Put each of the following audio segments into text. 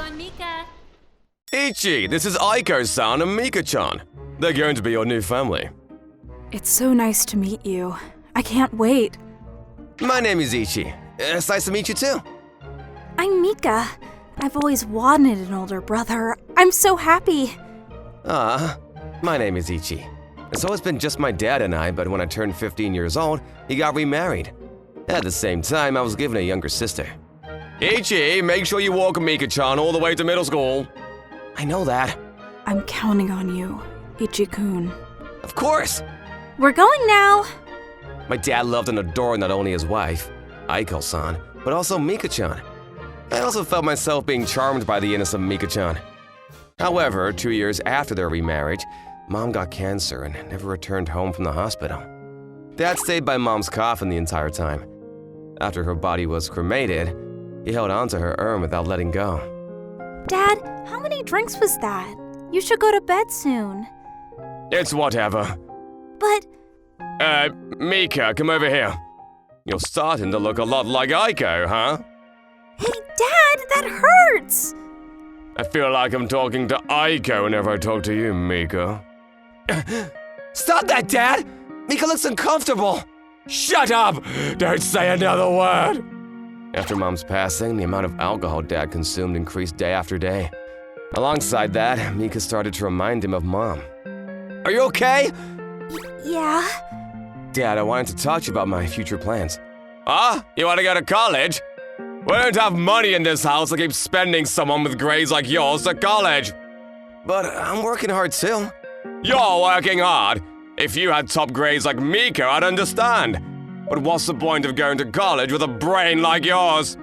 Ichi-chan, Mika. Ichi, this is Aiko-san and Mika-chan. They're going to be your new family. It's so nice to meet you. I can't wait. My name is Ichi. It's nice to meet you too. I'm Mika. I've always wanted an older brother. I'm so happy. My name is Ichi. It's always been just my dad and I, but when I turned 15 years old, he got remarried. At the same time, I was given a younger sister. Ichi, make sure you walk Mika-chan all the way to middle school. I know that. I'm counting on you, Ichi-kun. Of course. We're going now. My dad loved and adored not only his wife, Aiko-san, but also Mika-chan. I also felt myself being charmed by the innocent Mika-chan. However, 2 years after their remarriage, Mom got cancer and never returned home from the hospital. Dad stayed by Mom's coffin the entire time. After her body was cremated, he held onto her urn without letting go. Dad, how many drinks was that? You should go to bed soon. It's whatever. But... Mika, come over here. You're starting to look a lot like Aiko, huh? Hey, Dad, that hurts! I feel like I'm talking to Aiko whenever I talk to you, Mika. Stop that, Dad! Mika looks uncomfortable! Shut up! Don't say another word! After Mom's passing, the amount of alcohol Dad consumed increased day after day. Alongside that, Mika started to remind him of Mom. Are you okay? Yeah? Dad, I wanted to talk to you about my future plans. You want to go to college? We don't have money in this house to keep spending someone with grades like yours to college. But I'm working hard too. You're working hard? If you had top grades like Mika, I'd understand. But what's the point of going to college with a brain like yours?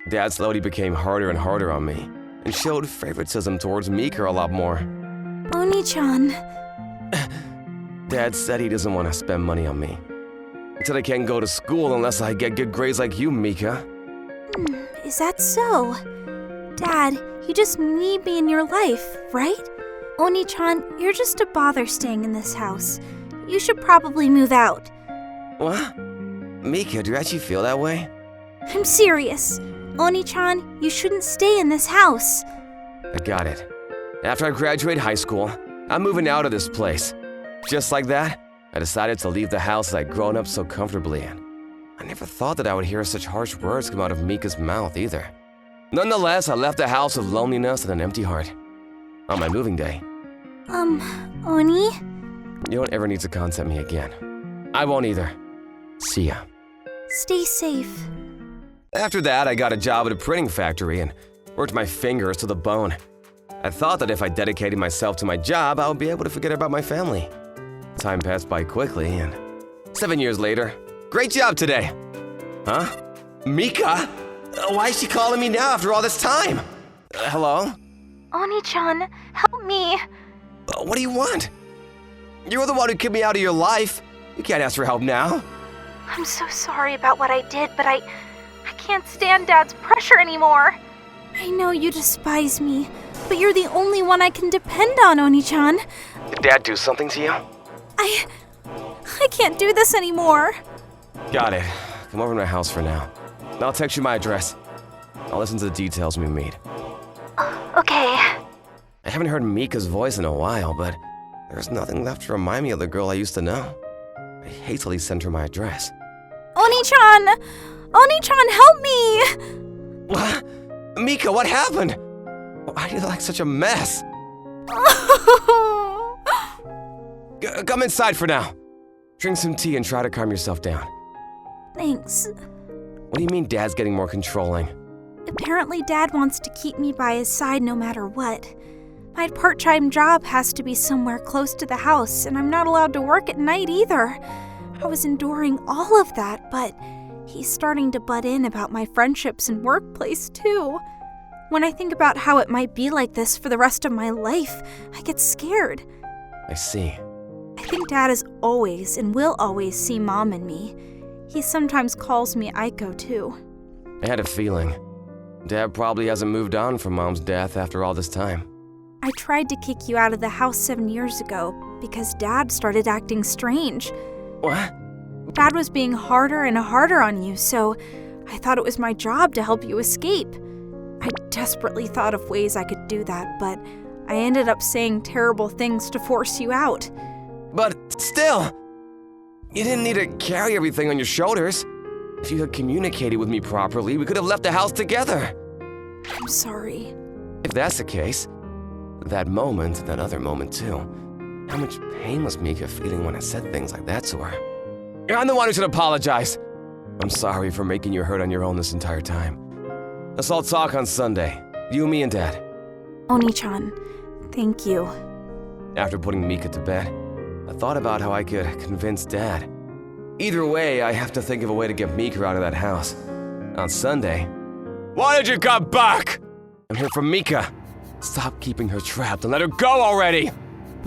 Dad slowly became harder and harder on me, and showed favoritism towards Mika a lot more. Oni-chan. Dad said he doesn't want to spend money on me. He said I can't go to school unless I get good grades like you, Mika. Is that so? Dad, you just need me in your life, right? Oni-chan, you're just a bother staying in this house. You should probably move out. What? Mika, do you actually feel that way? I'm serious. Oni-chan, you shouldn't stay in this house. I got it. After I graduate high school, I'm moving out of this place. Just like that, I decided to leave the house that I'd grown up so comfortably in. I never thought that I would hear such harsh words come out of Mika's mouth either. Nonetheless, I left the house with loneliness and an empty heart. On my moving day. Oni? You don't ever need to contact me again. I won't either. See ya. Stay safe. After that, I got a job at a printing factory and worked my fingers to the bone. I thought that if I dedicated myself to my job, I would be able to forget about my family. Time passed by quickly, and 7 years later, great job today! Huh? Mika? Why is she calling me now after all this time? Hello? Oni-chan, help me. What do you want? You're the one who kicked me out of your life. You can't ask for help now. I'm so sorry about what I did, but I can't stand Dad's pressure anymore. I know you despise me, but you're the only one I can depend on, Oni-chan. Did Dad do something to you? I can't do this anymore. Got it. Come over to my house for now. I'll text you my address. I'll listen to the details we meet. Okay. I haven't heard Mika's voice in a while, but there's nothing left to remind me of the girl I used to know. I hastily sent her my address. Oni-chan! Oni-chan, help me! What? Mika, what happened? Why do you look like such a mess? Come inside for now. Drink some tea and try to calm yourself down. Thanks. What do you mean Dad's getting more controlling? Apparently Dad wants to keep me by his side no matter what. My part-time job has to be somewhere close to the house, and I'm not allowed to work at night either. I was enduring all of that, but he's starting to butt in about my friendships and workplace too. When I think about how it might be like this for the rest of my life, I get scared. I see. I think Dad has always and will always see Mom in me. He sometimes calls me Aiko too. I had a feeling. Dad probably hasn't moved on from Mom's death after all this time. I tried to kick you out of the house 7 years ago because Dad started acting strange. What? Dad was being harder and harder on you, so I thought it was my job to help you escape. I desperately thought of ways I could do that, but I ended up saying terrible things to force you out. But still, you didn't need to carry everything on your shoulders. If you had communicated with me properly, we could have left the house together. I'm sorry. If that's the case, that moment, and that other moment too, how much pain was Mika feeling when I said things like that to her? I'm the one who should apologize. I'm sorry for making you hurt on your own this entire time. Let's all talk on Sunday, you, me, and Dad. Oni-chan, thank you. After putting Mika to bed, I thought about how I could convince Dad. Either way, I have to think of a way to get Mika out of that house. On Sunday... Why did you come back? I'm here for Mika. Stop keeping her trapped and let her go already!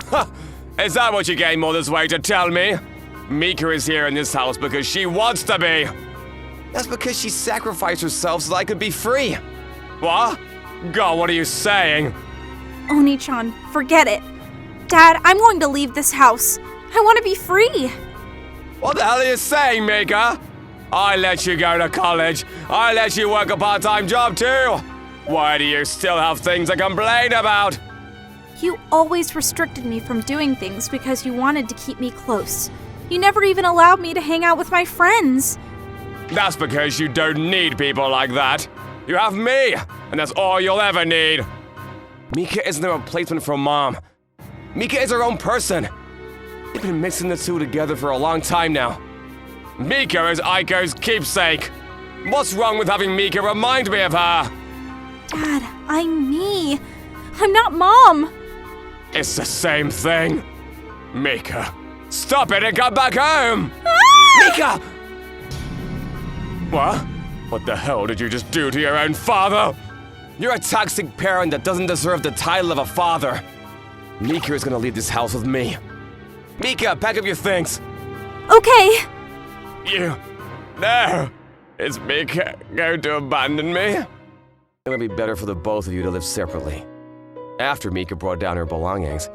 Ha! Is that what you came all this way to tell me? Mika is here in this house because she wants to be! That's because she sacrificed herself so that I could be free! What? God, what are you saying? Oni-chan, forget it. Dad, I'm going to leave this house. I want to be free. What the hell are you saying, Mika? I let you go to college. I let you work a part-time job too. Why do you still have things to complain about? You always restricted me from doing things because you wanted to keep me close. You never even allowed me to hang out with my friends. That's because you don't need people like that. You have me, and that's all you'll ever need. Mika isn't a replacement for Mom. Mika is her own person. You've been mixing the two together for a long time now. Mika is Aiko's keepsake. What's wrong with having Mika remind me of her? Dad, I'm me. I'm not Mom. It's the same thing. Mika, stop it and come back home! Ah! Mika! What? What the hell did you just do to your own father? You're a toxic parent that doesn't deserve the title of a father. Mika is gonna leave this house with me. Mika, pack up your things. Okay. You... No! Is Mika going to abandon me? It'll be better for the both of you to live separately. After Mika brought down her belongings,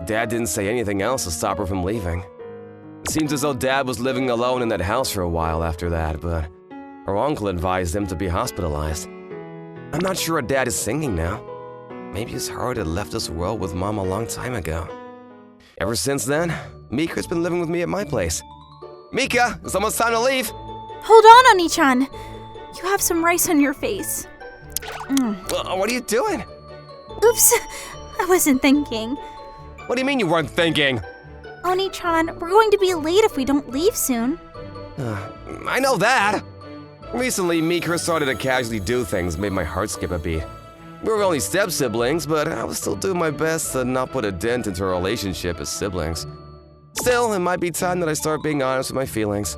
Dad didn't say anything else to stop her from leaving. It seems as though Dad was living alone in that house for a while after that, but her uncle advised him to be hospitalized. I'm not sure what Dad is thinking now. Maybe his heart had left this world with Mom a long time ago. Ever since then, Mika's been living with me at my place. Mika, it's almost time to leave. Hold on, Oni-chan. You have some rice on your face. What are you doing? Oops, I wasn't thinking. What do you mean you weren't thinking? Oni-chan, we're going to be late if we don't leave soon. I know that. Recently, Mika started to casually do things that made my heart skip a beat. We were only step-siblings, but I was still doing my best to not put a dent into our relationship as siblings. Still, it might be time that I start being honest with my feelings.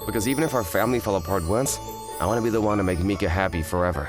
Because even if our family fell apart once, I want to be the one to make Mika happy forever.